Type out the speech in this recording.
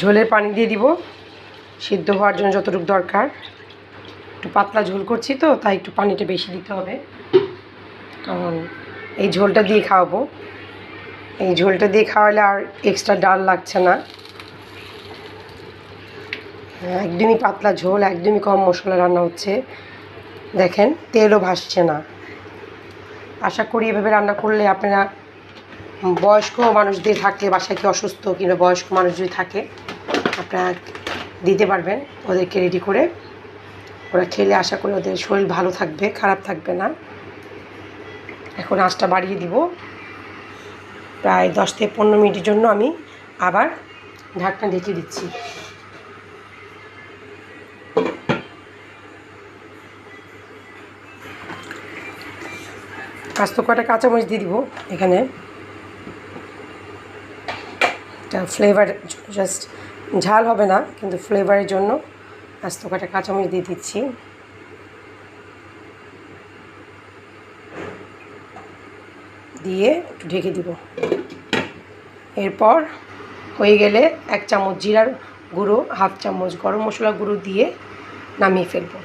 ঝোলের পানি দিয়ে দিব সিদ্ধ হওয়ার জন্য যতটুকু দরকার। একটু পাতলা ঝোল করছি তো, তাই একটু পানিটা বেশি দিতে হবে, কারণ এই ঝোলটা দিয়ে খাওয়াবো। এই ঝোলটা দিয়ে খাওয়ালে আর এক্সট্রা ডাল লাগছে না। একদমই পাতলা ঝোল, একদমই কম মশলা রান্না হচ্ছে। দেখেন তেলও ভাসছে না। আশা করি এভাবে রান্না করলে আপনারা বয়স্ক মানুষদের থাকলে, বাসায় কি অসুস্থ কিংবা বয়স্ক মানুষ যদি থাকে, আপনারা দিতে পারবেন ওদেরকে রেডি করে। ওরা খেলে আশা করি ওদের শরীর ভালো থাকবে, খারাপ থাকবে না। এখন আঁচটা বাড়িয়ে দিব। প্রায় 10 থেকে 15 মিনিটের জন্য আমি আবার ঢাকনা ঢেকে দিচ্ছি। আস্ত কটা কাঁচামরিচ দিয়ে দিব এখানে, এটা ফ্লেভার, জাস্ট ঝাল হবে না কিন্তু ফ্লেভারের জন্য আস্ত কটা কাঁচামরিচ দিয়ে দিচ্ছি। দিয়ে একটু ঢেকে দিব। এরপর হয়ে গেলে 1 চামচ জিরার গুঁড়ো, 1/2 চামচ গরম মশলা গুঁড়ো দিয়ে নামিয়ে ফেলবো।